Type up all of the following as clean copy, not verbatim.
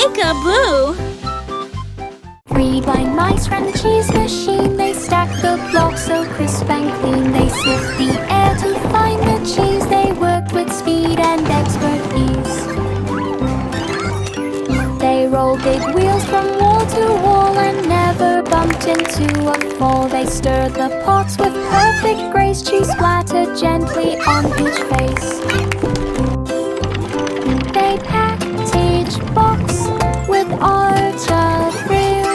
Peek-a-boo! 3 blind mice ran the cheese machine. They stacked the blocks so crisp and clean. They sniffed the air to find the cheese. They worked with speed and expert ease. They rolled big wheels from wall to wall and never bumped into a fall. They stirred the pots with perfect grace. Cheese splattered gently on each face. They packed each box with art of real,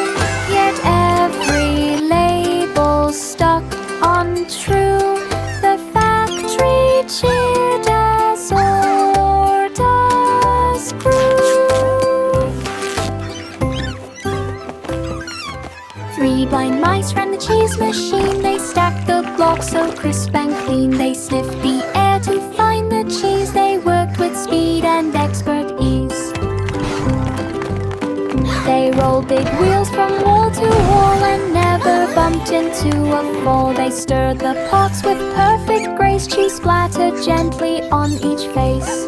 yet every label stuck untrue. The factory cheered as orders grew. 3 blind mice ran the cheese machine. They stacked the blocks so crisp and clean. They sniffed the air to find the cheese. They worked with speed and expert ease. They rolled big wheels from wall to wall and never bumped into a fall. They stirred the pots with perfect grace. Cheese splattered gently on each face.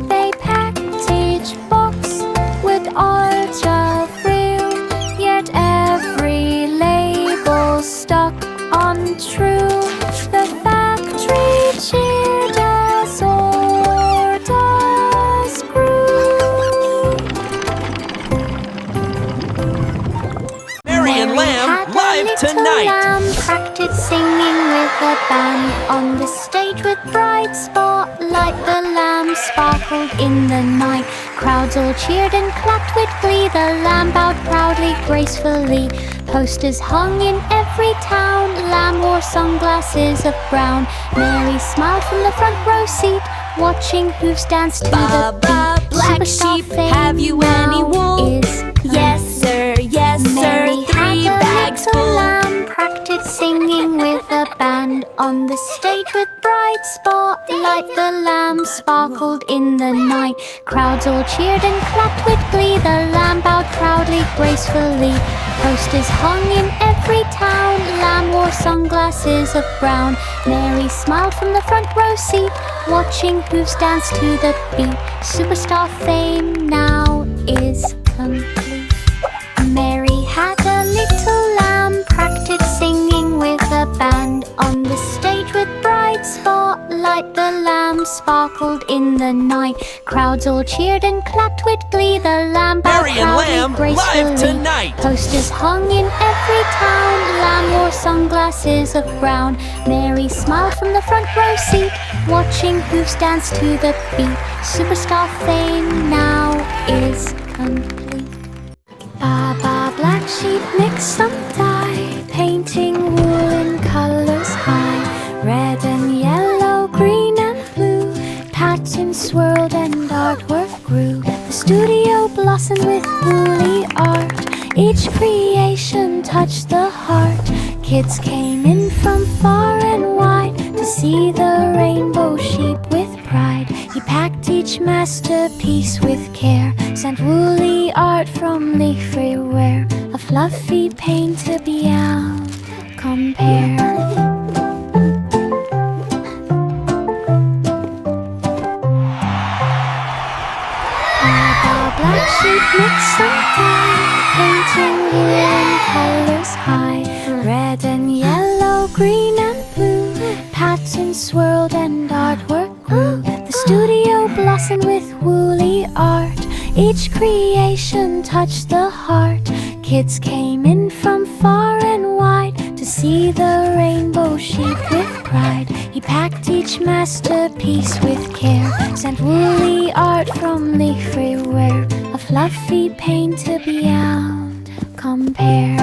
They packed each box with art of real, yet every label stuck untrue. The factory cheered as orders grew. Mary and Lamb live tonight! Lamb practiced singing with a band on the stage with bright spotlight. The lamb sparkled in the night. Crowds all cheered and clapped with glee. The lamb bowed proudly, gracefully. Posters hung in every town. Lamb wore sunglasses of brown. Mary smiled from the front row seat, watching hooves dance to the beat. Black Superstar sheep, fame have you any now wool? is Yes, sir, yes, Mary sir, 3 had a bags little full. lamb practiced singing with a band on the stage with bright spotlight. The lamb sparkled in the night. Crowds all cheered and clapped with glee. The lamb bowed proudly, gracefully. Posters hung in every town. Lamb wore sunglasses of brown. Mary smiled from the front row seat, watching hooves dance to the beat. Superstar fame now is complete. Mary had a little lamb practiced singing with a band on the stage with bright spotlight. The lamb sparkled in the night. Crowds all cheered and clapped with glee. The lamb bowed Mary and Lamb proudly, gracefully. live tonight! Posters hung in every town. Lamb wore sunglasses of brown. Mary smiled from the front row seat, watching hooves dance to the beat. Superstar fame now is complete. Baba black sheep mix some dye, painting wool in colors high. Red and yellow, green and blue, patterns swirled and artwork grew. The studio blossomed with woolly art. Each creation touched the heart. Kids came in from far and wide to see the rainbow sheep with pride. He packed each masterpiece with care, sent woolly art from leafy wear. A fluffy paint to beyond compare. Black sheep mix some dye, painting wool in colors high. Red and yellow, green and blue, patterns swirled and artwork grew. The studio blossomed with woolly art. Each creation touched the heart. Kids came in from far and wide to see the rainbow sheep with pride. He packed each masterpiece with care, sent woolly art from leafy wear. A fluffy paint to beyond compare.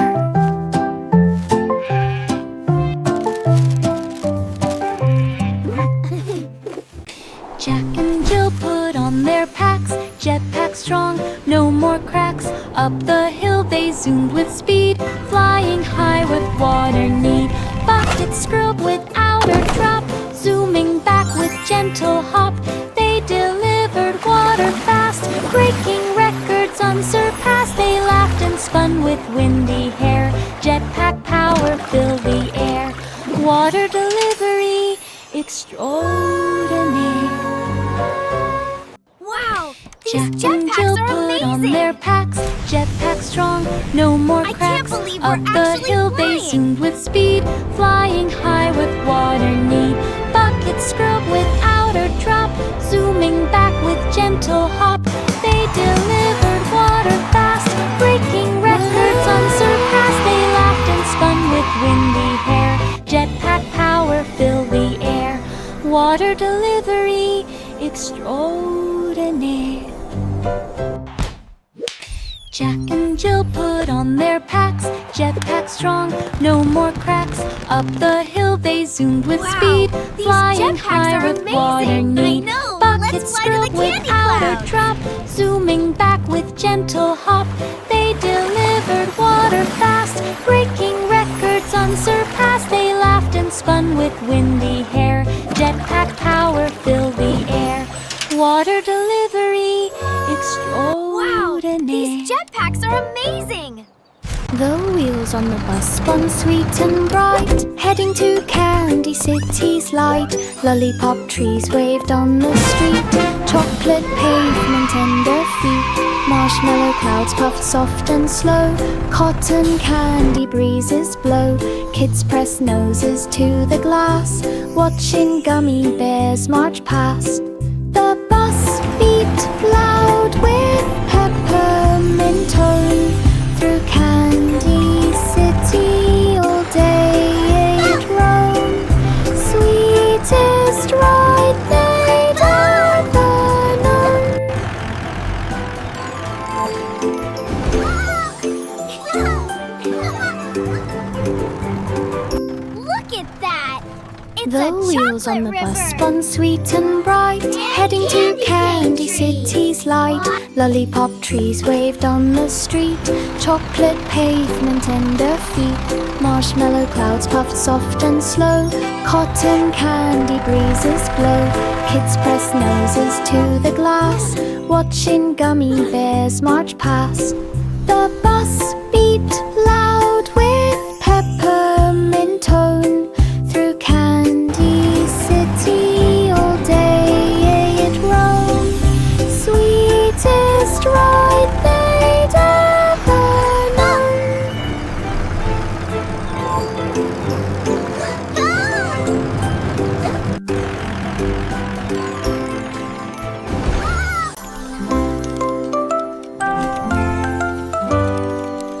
Jack and Jill put on their packs, jetpack strong, no more cracks. Up the hill they zoomed with speed, flying high with water need. Buckets scrubbed without a drop, zooming back with gentle hop. They delivered water fast, breaking records unsurpassed. They laughed and spun with windy hair, jetpack power filled the air. Water delivery extraordinaire. Wow! Jack and Jill put on their packs, jetpacks strong, no more I can't cracks. believe we're Up the actually hill they flying. zoomed with speed, flying high with water need. Buckets scrub without a drop, zooming back with gentle hop. They delivered water fast, breaking records unsurpassed. They laughed and spun with windy hair. Jetpack power filled the air. Water delivery extraordinaire. Jack and Jill put on their packs, jetpacks strong, no more cracks. Up the hill they zoomed with speed, these flying jetpacks high are with amazing. water need. I know. Buckets Let's fly to the scrub candy without cloud. a drop, zooming back with gentle hop. They delivered water fast, breaking records unsurpassed. They laughed and spun with windy hair. Jetpack power filled the air. Water delivery extraordinaire. Wow, these jetpacks are amazing! The wheels on the bus spun sweet and bright, heading to Candy City's light. Lollipop trees waved on the street, chocolate pavement under feet. Marshmallow clouds puffed soft and slow, cotton candy breezes blow. Kids press noses to the glass, watching gummy bears march past. The bus beat loud with peppermint tone, through Candy City all day it roamed. Sweetest ride they'd ever known. Look at that! It's The a wheels on the chocolate bus river. spun sweet and bright, heading to Candy City's light. Lollipop trees waved on the street, chocolate pavement under feet. Marshmallow clouds puffed soft and slow, cotton candy breezes blow. Kids press noses to the glass, watching gummy bears march past. The bus beat loud with peppermint tone, through Candy City all day it roamed. Sweetest ride they'd ever known.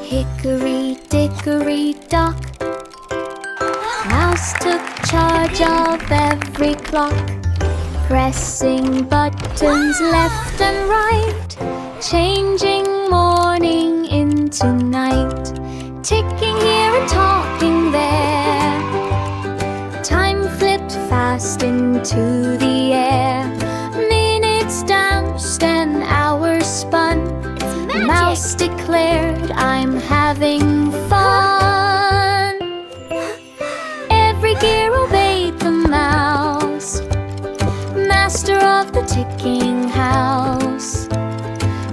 Hickory dickory dock, Mouse took charge of every clock, pressing buttons left and right, changing morning into night, ticking here and talking there. Time flipped fast into the air. Minutes danced and hours spun. It's magic! Mouse declared, "I'm having fun." Every gear obeyed the mouse, master of the ticking house.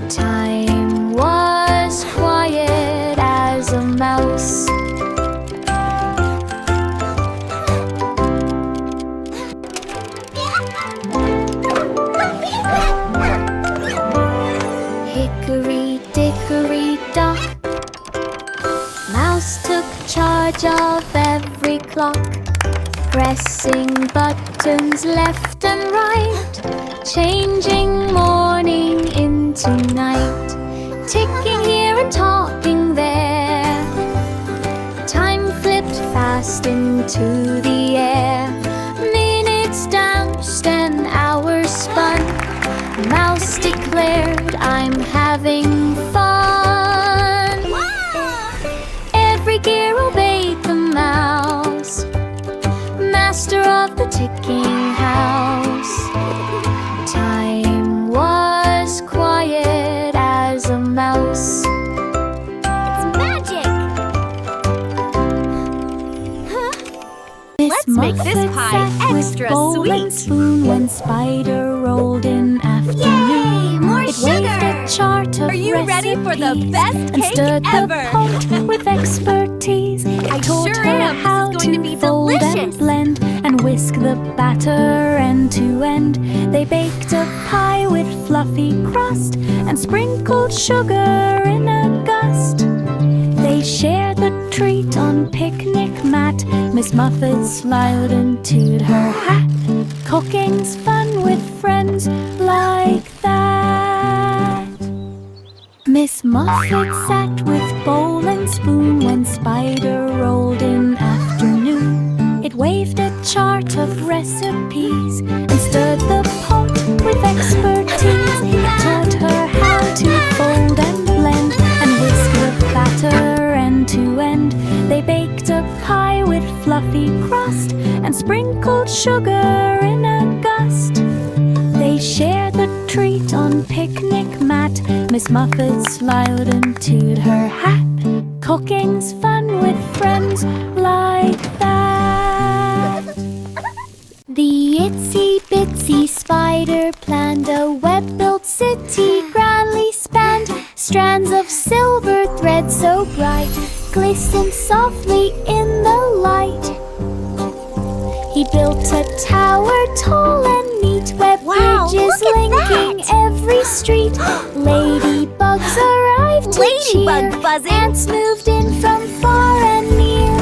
Time was quiet as a mouse. Hickory dickory dock, Mouse took charge of every clock, pressing buttons left and right, changing morning into night, ticking here and talking there. Time flipped fast into the air. Minutes danced and hours spun. Mouse declared, "I'm having fun." Every gear obeyed the mouse, master of the ticking house. Time was quiet as a mouse. It's magic! Miss Let's make this Muffet pie sat with extra bowl and sweet. spoon when Spider rolled in afternoon. Yay, more It waved a sugar! chart of Are you ready for the recipes best and cake stirred ever? the pot with expertise. I taught sure her am. This how is going to be fold delicious. and blend and whisk the batter end to end. They baked a pie with fluffy crust and sprinkled sugar in a gust. They shared the treat on picnic mat. Miss Muffet smiled into her hat. Cooking's fun with friends like that. Miss Muffet sat with bowl and spoon when Spider rolled in afternoon. It waved a chart of recipes and stirred the pot with expertise. It taught her how to fold and blend and whisk the batter end to end. They baked a pie with fluffy crust and sprinkled sugar in a gust. They shared the treat on picnic mat. Miss Muffet smiled into her hat. Cooking's fun with friends like that. The itsy bitsy spider planned a web-built city grandly spanned. Strands of silver thread so bright glistened softly in the light. He built a tower tall and neat, web bridges linking every street. Ladybugs arrived to cheer. Ants moved in from far and near.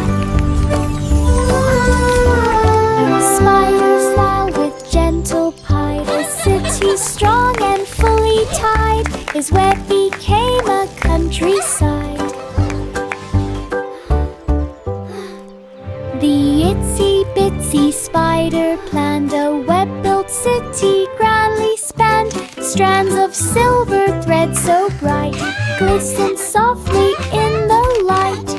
Spiders smiled with gentle pie. The city strong and fully tied. His web became a countryside. The itsy bitsy spider planned a web-built city grandly spanned. Strands of silver thread so bright glistened softly in the light.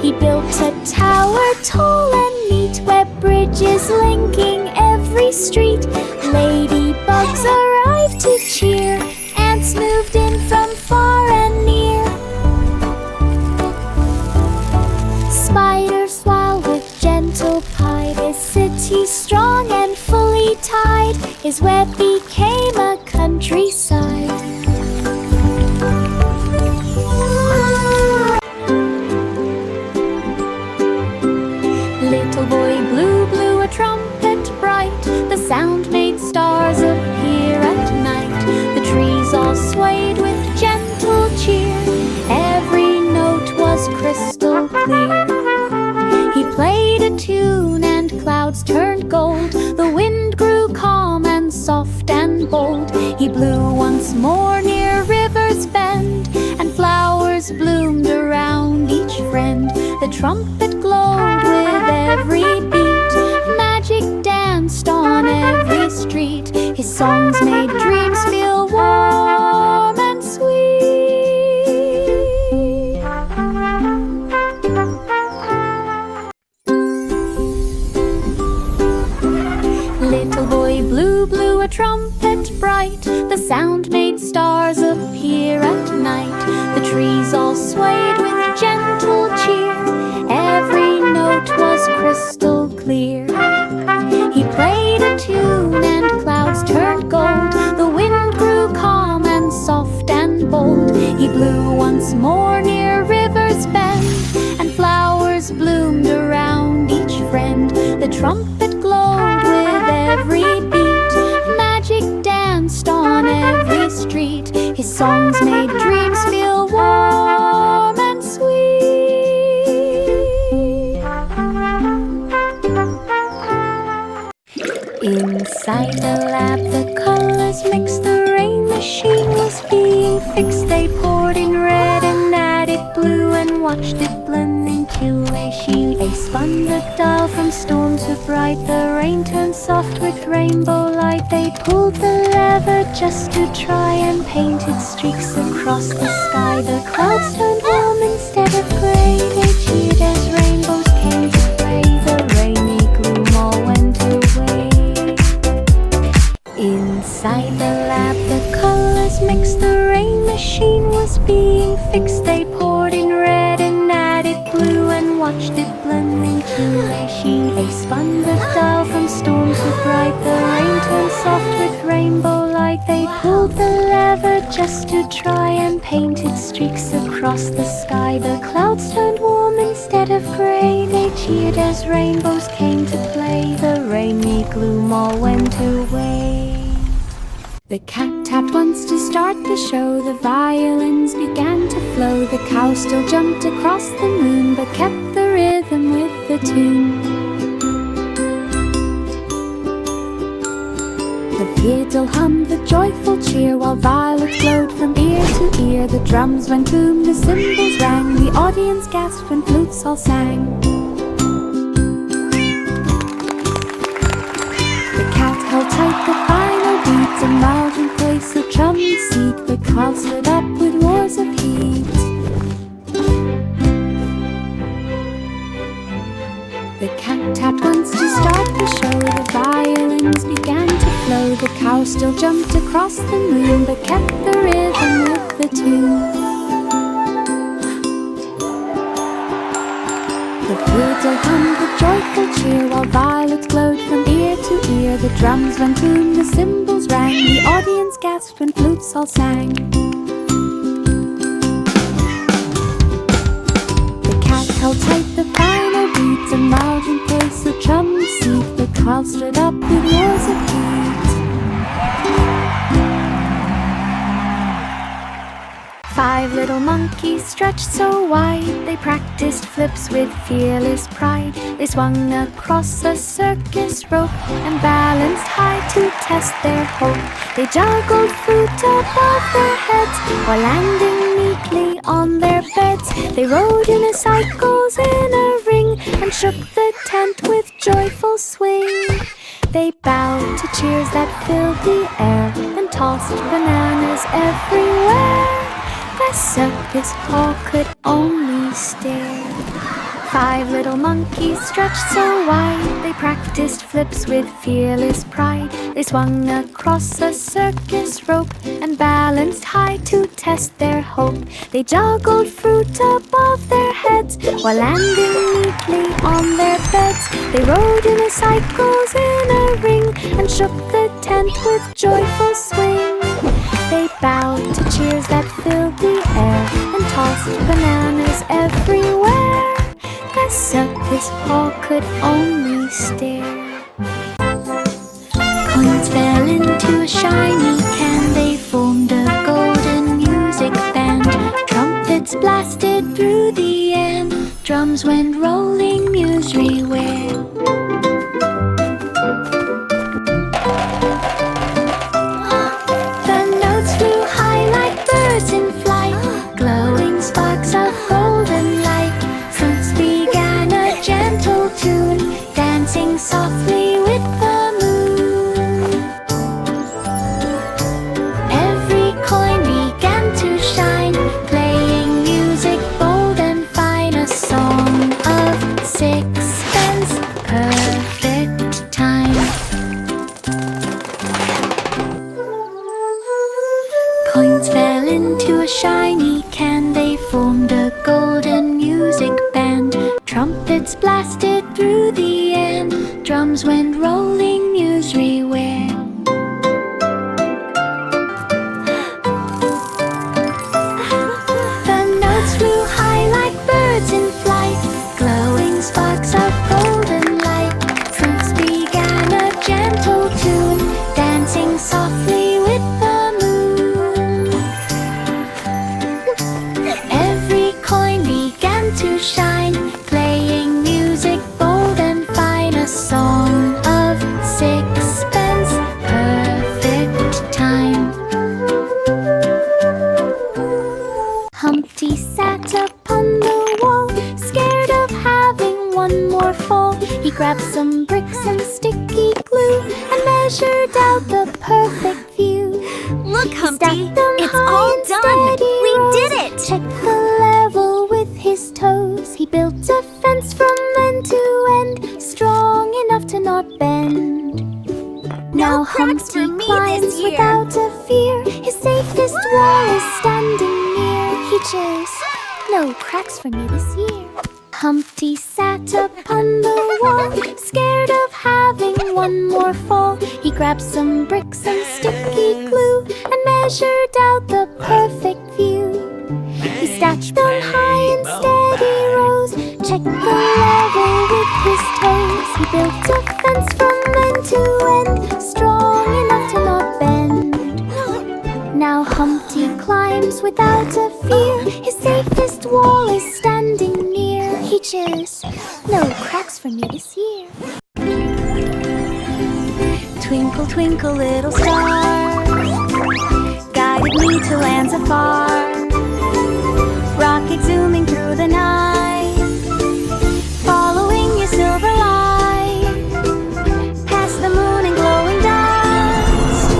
He built a tower tall and neat, web bridges linking every street. Ladybugs arrived to cheer. Ants moved in from far and near. Spider smiled with gentle pie. His city strong and fully tied. His web became a countryside. Little boy Blue blew a trumpet bright. The sound made stars appear at night. The trees all swayed with gentle cheer. Every note was crystal clear. He played a tune and clouds turned gold. The wind grew calm and soft and bold. He blew once more near River's Bend, and flowers bloomed around each friend. The trumpet glowed with every beat. Magic danced on every street. His songs made dreams feel warm and sweet. Little boy Blue blew a trumpet bright. The sound made stars appear at night. The trees all swayed with gentle cheer. Every note was crystal clear. He played a tune and clouds turned gold. The wind grew calm and soft and bold. He blew once more near River's Bend, and flowers bloomed around each friend. The trumpet glowed with every beat. Magic danced on every street. His songs made dreams feel warm and sweet. Inside the lab, the colors mixed. The rain machine was being fixed. They poured in red and added blue and watched it blend into a hue. They spun the dial from storm to bright. The rain turned soft with rainbow light. They pulled the lever just to try and painted streaks across the sky. The clouds turned warm instead of gray. They cheered as rainbows came to play. The rainy gloom all went away. Inside the lab, the colors mixed. The rain machine was being fixed. They poured in red and added blue and watched it blend into a hue. They spun the dial from storm to bright. The rain turned soft with rainbow light. They pulled the lever just to try and painted streaks across the sky. The clouds turned warm instead of gray. They cheered as rainbows came to play. The rainy gloom all went away. The cat tapped once to start the show. The violins began to flow. The cow still jumped across the moon, but kept the rhythm with the tune. The fiddle hummed the joyful cheer, while violets glowed from ear to ear. The drums went boom, the cymbals rang, the audience gasped when flutes all sang. The cat held tight the final beat, a mountain place of chummy seat. The clouds lit up with wars of heat. The cat tapped once to start the show. The violins began to flow. The cow still jumped across the moon, but kept the rhythm with the tune. The fiddle hummed the joyful cheer, while violets glowed from ear to ear. The drums went boom, the cymbals rang, the audience gasped when flutes all sang. The cat held tight the final beat, a mountain place of chummy seat. The clouds lit up with wars of heat. 5 little monkeys stretched so wide, they practiced flips with fearless pride. They swung across a circus rope and balanced high to test their hope. They juggled fruit above their heads while landing neatly on their beds. They rode unicycles in a ring and shook the tent with joyful swing. They bowed to cheers that filled the air and tossed bananas everywhere. The circus hall could only stare. 5 little monkeys stretched so wide, they practiced flips with fearless pride. They swung across a circus rope and balanced high to test their hope. They juggled fruit above their heads while landing neatly on their beds. They rode unicycles in a ring and shook the tent with joyful swing. They bowed to cheers that filled the air and tossed bananas everywhere. The circus hall could only stare. Coins fell into a shiny can, they formed a golden music band. Trumpets blasted through the air, drums went rolling Nursery-ware. In flight, glowing sparks of golden light. Fruits began a gentle tune, dancing softly with the moon. Every coin began to shine, playing music bold and fine. A song of 6pence, perfect time. Coins fell into a shiny can, they formed a golden music band. Trumpets blasted through the air, drums went rolling Nursery-ware. The notes flew high like birds in flight, glowing sparks of golden light. Fruits began a gentle tune, dancing softly with the to shine, playing music bold and fine. A song of 6pence, perfect time. Humpty sat upon the wall, scared of having one more fall. He grabbed some bricks and sticky glue and measured out the perfect view. Look, Humpty, it's all done! We did it! Check the level with his toes. He built a fence from end to end, strong enough to not bend. Now cracks for Humpty me climbs this year. without a fear. His safest wall is standing near. He cheers, no cracks for me this year. Humpty sat upon the wall, scared of having one more fall. He grabbed some bricks and sticky glue and measured out the perfect view. He stacked them high in steady rows, checked the level with his toes. He built a fence from end to end, strong enough to not bend. without a fear. His safest wall is standing near. He cheers, no cracks for me this year. Twinkle, twinkle, little star, guided me to lands afar. Rocket zooming through the night, following your silver light. Past the moon and glowing dust,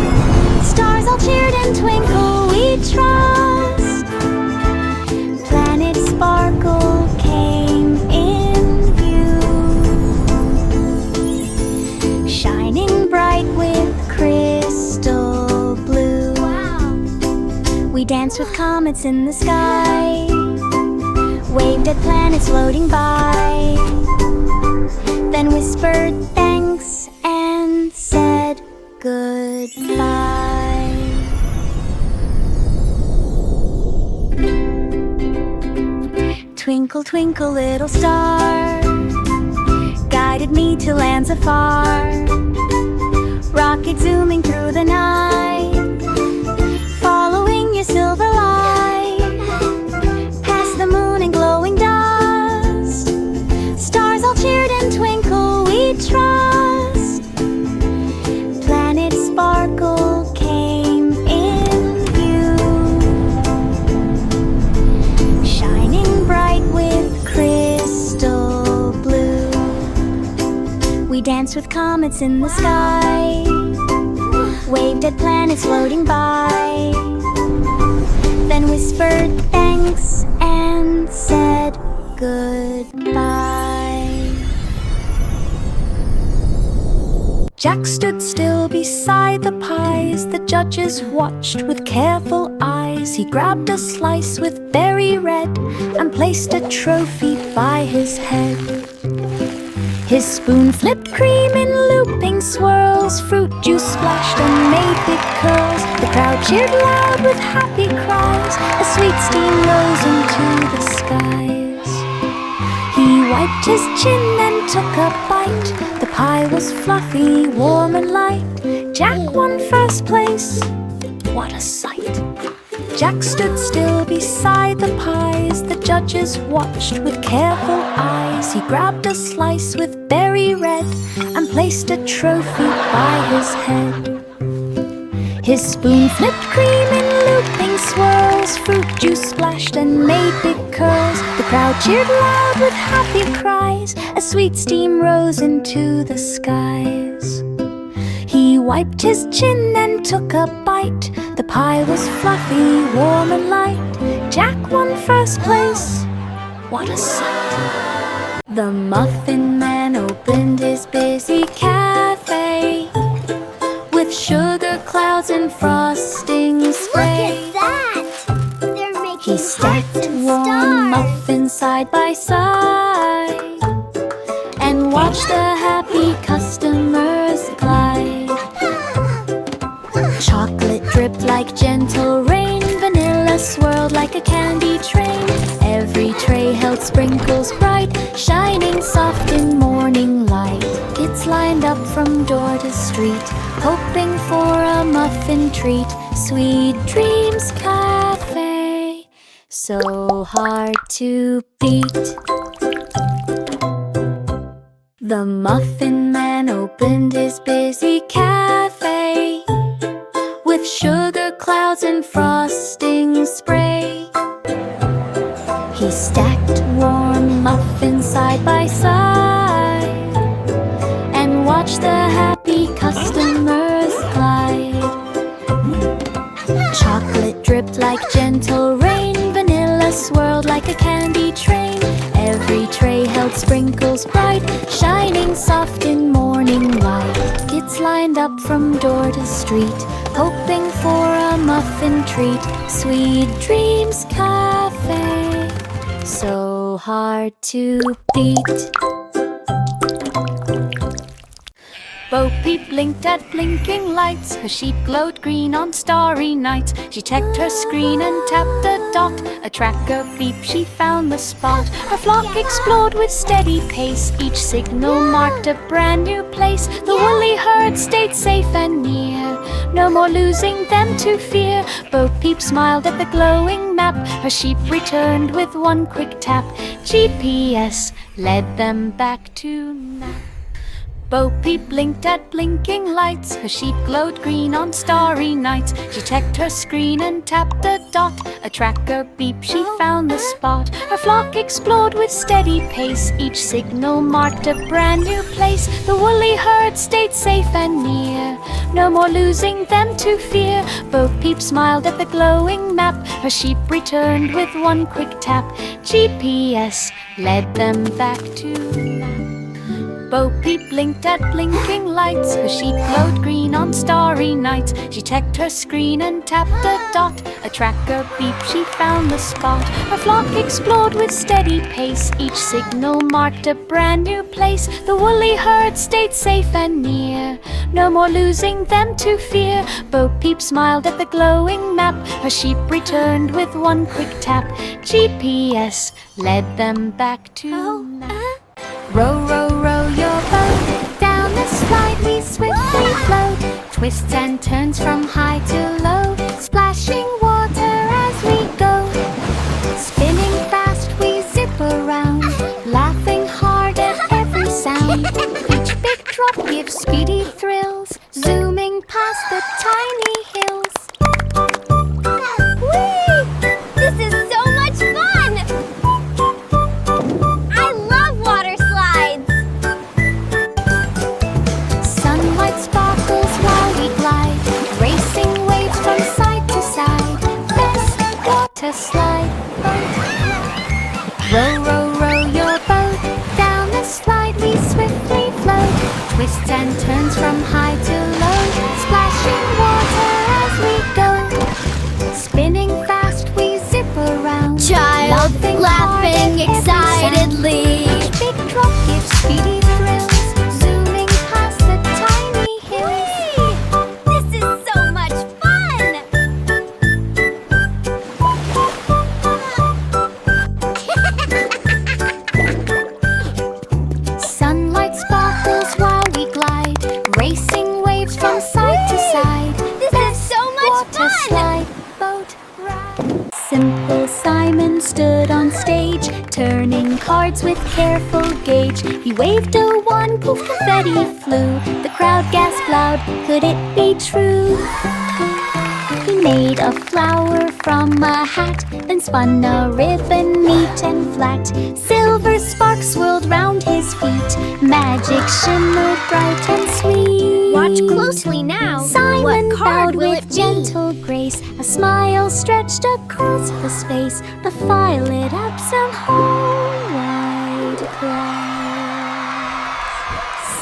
stars all cheered and twinkle, we trust. Planet Sparkle came in view, shining bright with crystal blue. Wow. We danced with comets in the sky, waved at planets floating by, then whispered thanks and said goodbye. Twinkle, twinkle, little star, guided me to lands afar. Rocket zooming through the night, following your silver light. Past the moon and glowing dust, stars all cheered and twinkle, we trust. Planet Sparkle came in view, shining bright with crystal blue. We danced with comets in the sky, waved at planets floating by, then whispered thanks and said goodbye. Jack stood still beside the pies the judges watched with careful eyes. He grabbed a slice with berry red and placed a trophy by his head. His spoon flipped cream in looping swirls, fruit juice splashed and made big curls. The crowd cheered loud with happy cries, a sweet steam rose into the skies. He wiped his chin and took a bite. The pie was fluffy, warm and light. Jack won first place, what a sight! Jack stood still beside the pies the judges watched with careful eyes. He grabbed a slice with berry red and placed a trophy by his head. His spoon flipped cream in looping swirls, fruit juice splashed and made big curls. The crowd cheered loud with happy cries, a sweet steam rose into the skies. He wiped his chin and took a bite. The pie was fluffy, warm and light. Jack won first place, what a sight! The Muffin Man opened his busy cafe with sugar clouds and frosting spray. Look at that! They're making He stacked hearts and warm stars. muffins side by side and watched the happy customers glide. Chocolate dripped like gentle rain, vanilla swirled like a candy train. Every tray held sprinkles bright, shining soft in morning light. Kids lined up from door to street, hoping for a muffin treat. Sweet Dreams Cafe, so hard to beat. The Muffin Man opened his busy cafe with sugar clouds and frosting spray. He stacked warm muffins side by side and watched the happy customers glide. Chocolate dripped like gentle rain, vanilla swirled like a candy train. Every tray held sprinkles bright, shining soft in morning light. Kids lined up from door to street, hoping for a muffin treat. Sweet Dreams Cafe, so hard to beat. Bo Peep blinked at blinking lights. Her sheep glowed green on starry nights. She checked her screen and tapped a dot. A tracker beep, she found the spot. Her flock explored with steady pace. Each signal marked a brand new place. The woolly herd stayed safe and near. no more losing them to fear. Bo Peep smiled at the glowing map. Her sheep returned with one quick tap. GPS led them back to nap. Bo Peep blinked at blinking lights. Her sheep glowed green on starry nights. She checked her screen and tapped a dot. A tracker beep, she found the spot. Her flock explored with steady pace. Each signal marked a brand new place. The woolly herd stayed safe and near, no more losing them to fear. Bo Peep smiled at the glowing map. Her sheep returned with one quick tap. GPS led them back to nap. Bo Peep blinked at blinking lights. Her sheep glowed green on starry nights. She checked her screen and tapped a dot. A tracker beep, she found the spot. Her flock explored with steady pace. Each signal marked a brand new place. The woolly herd stayed safe and near, no more losing them to fear. Bo Peep smiled at the glowing map. Her sheep returned with one quick tap. GPS led them back to nap. Row, row, row your boat. Down the slide we swiftly float. Twists and turns from high to low. Splashing water as we go. Spinning fast we zip around. Laughing hard at every sound. Each big drop gives speedy thrills. Zooming past the tiny hills. Whee! This is so much fun! I love water slides! Sunlight sparkles while we glide, racing waves from side to side. Best water slide boat. Row, row, row your boat. Down the slide we swiftly float. Twists and turns from high to low. Splashing water as we go. Spinning fast we zip around. Child laughing excitedly. Each big drop gives speedy thrills. Zooming past the tiny hills. This is so much fun! Sunlight sparkles while we glide, racing waves from side to side. This is so much Water fun! slide boat ride. Simple Simon stood on stage, turning cards with careful gauge. He waved a wand, poof, confetti flew. The crowd gasped loud, could it be true? He made a flower from a hat, then spun a ribbon neat and flat. Silver sparks swirled round his feet, magic shimmered bright and sweet. Watch closely now. Simon What card bowed will with it be? gentle grace. A smile stretched across his face. The fire lit up some whole wide glass.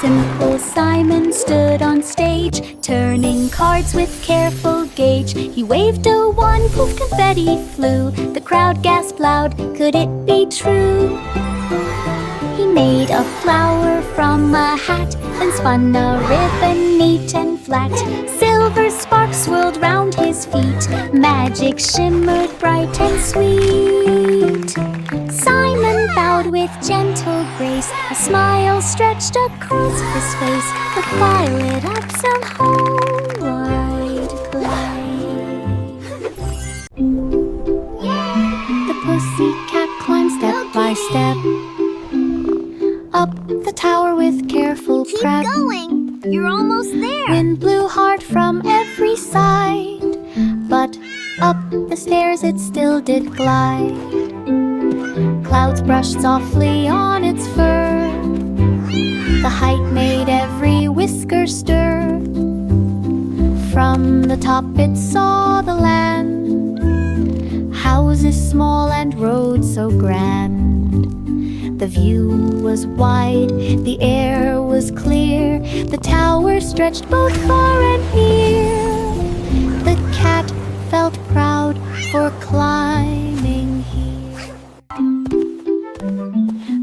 Simple Simon stood on stage, turning cards with careful gauge. He waved a wand, poof, confetti flew. The crowd gasped loud, could it be true? He made a flower from a hat, then spun a ribbon neat and flat. Silver sparks swirled round his feet, magic shimmered bright and sweet. Simon bowed with gentle grace, a smile stretched across his face. The fire lit up some whole wide place. The pussycat climbed step by step up the tower with careful Keep prep. going! You're almost there! Wind blew hard from every side, but up the stairs it still did glide. Clouds brushed softly on its fur. The height made every whisker stir. From the top it saw the land, houses small and roads so grand. The view was wide, the air was clear. The tower stretched both far and near. The cat felt proud for climbing here.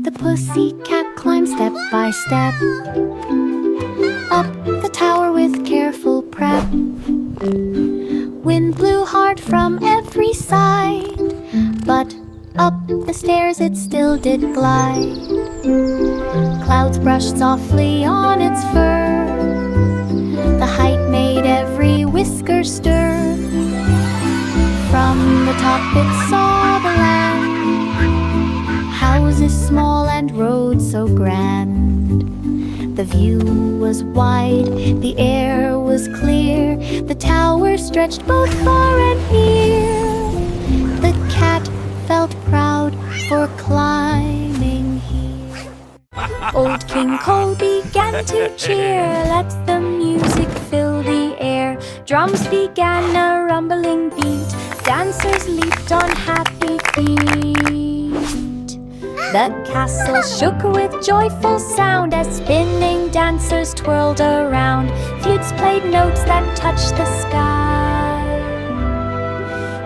The pussycat climbed step by step up the tower with careful prep. Wind blew hard from every side, but up the stairs it still did glide. Clouds brushed softly on its fur. The height made every whiskers stir. From the top it saw the land, houses small and roads so grand. The view was wide, the air was clear, the towers stretched both far and near. The cat felt proud for climbing here. Old King Cole began to cheer, let the music fill the air. Drums began a rumbling beat, dancers leaped on happy feet. The castle shook with joyful sound as spinning dancers twirled around. Flutes played notes that touched the sky.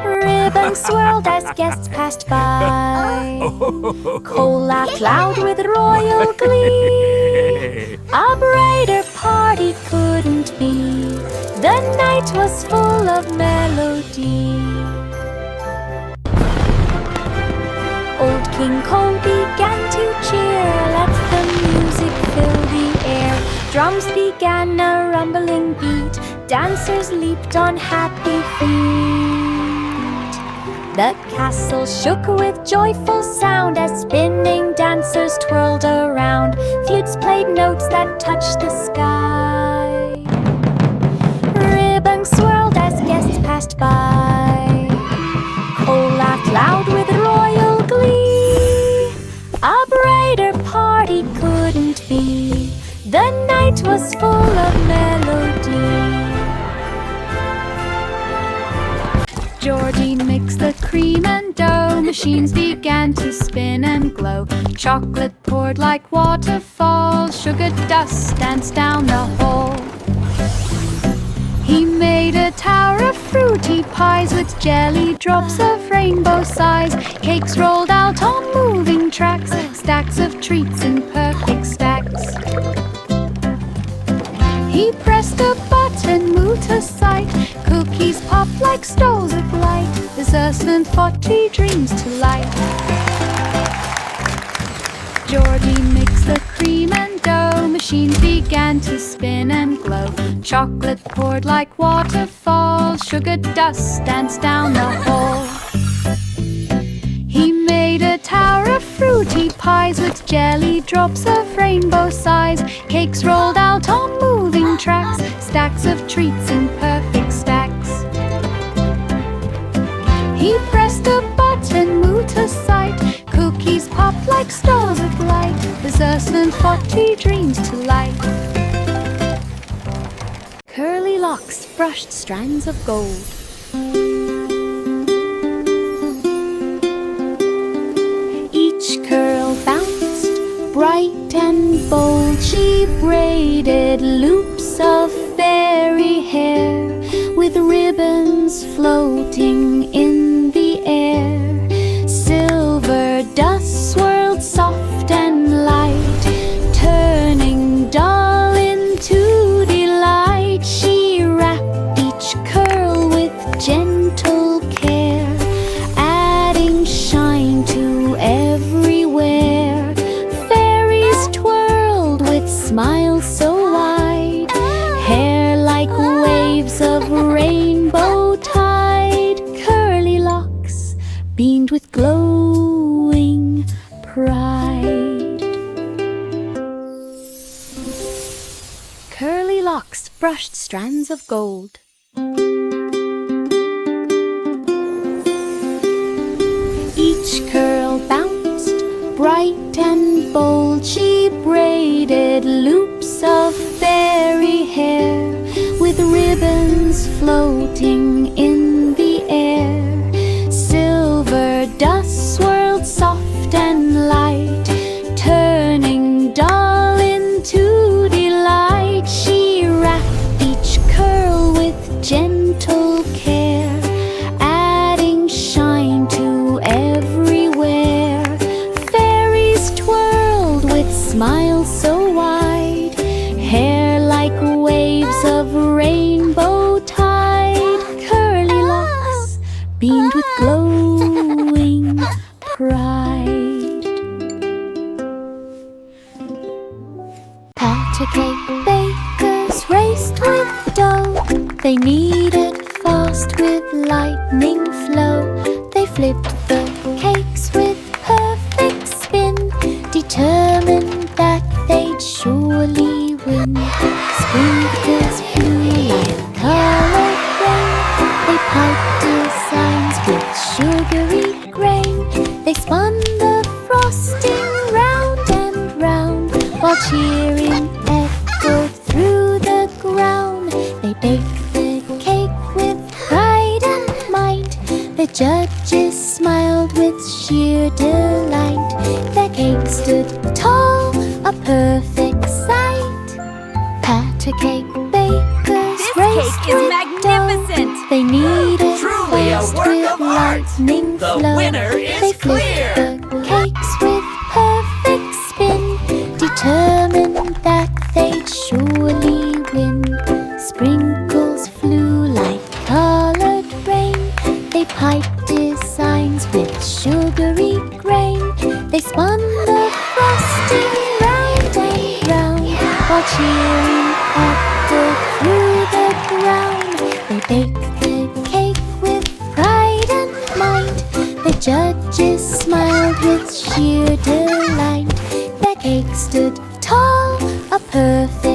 Ribbons swirled as guests passed by. Cole laughed loud with royal glee. A brighter party couldn't be. The night was full of melody. Old King Cole began to cheer, let the music fill the air. Drums began a rumbling beat, dancers leaped on happy feet. The castle shook with joyful sound as spinning dancers twirled around. Flutes played notes that touched the sky. Ribbons swirled as guests passed by. Cole laughed loud with royal glee. A brighter party couldn't be. The night was full of melody. Georgie mixed the cream and dough. Machines began to spin and glow. Chocolate poured like waterfalls. Sugar dust danced down the hall. He made a tower of fruity pies with jelly drops of rainbow size. Cakes rolled out on moving tracks, stacks of treats in perfect stacks. He pressed a button, moved to sight. Cookies popped like stoles of light. Desserts and 40 dreams to light. Georgie mixed the cream and dough. Machines began to spin and glow. Chocolate poured like waterfalls. Sugar dust danced down the hall. He made a tower of fruity pies with jelly drops of rainbow size. Cakes rolled out on moving tracks, stacks of treats in perfect stacks. He pressed a button, moved to sight. Cookies popped like stars of light. Desserts and 40 dreams to light. Curly locks brushed strands of gold. Each curl bounced bright and bold. She braided loops of fairy hair with ribbons floating in the air. Silver dust swirled soft and light, turning dull into delight. She wrapped each curl with gentle care, adding shine to everywhere. Fairies twirled with smiles so wide, hair like waves of rainbow tide. Curly locks beamed with glowing pride. Curly locks brushed strands of gold. Each curl bounced bright and bold. She braided loops of fairy hair with ribbons floating in the air. Silver dust swirled soft and light, turning dull into delight. She wrapped each curl with gentle care, adding shine to everywhere. Fairies twirled with smiles so wide, hair like waves of rainbow tide. Curly locks beamed with glowing pride. Patty cake bakers raced with dough. They kneaded kneaded fast with lightning flow. They flipped the cakes with perfect spin, determined that they'd surely win. Sprinkles flew like colored rain. They piped designs with sugary grain. They spun the frosting round and round, while cheering echoed through the ground. They baked the cake with pride and might. The judges smiled with sheer delight. Their cake stood tall, a perfect sight. Patter cake bakers This raced cake is with magnificent. dough. They kneaded Truly a fast work with of art. lightning The flow. winner is They flipped clear. the cakes with perfect spin, determined that they'd surely win. Sprinkles flew like colored rain. They piped designs with sugary grain. They spun the frosting round and round, while cheering echoed through the ground. They baked the cake with pride and might. The judges smiled with sheer delight. Their cake stood tall, a perfect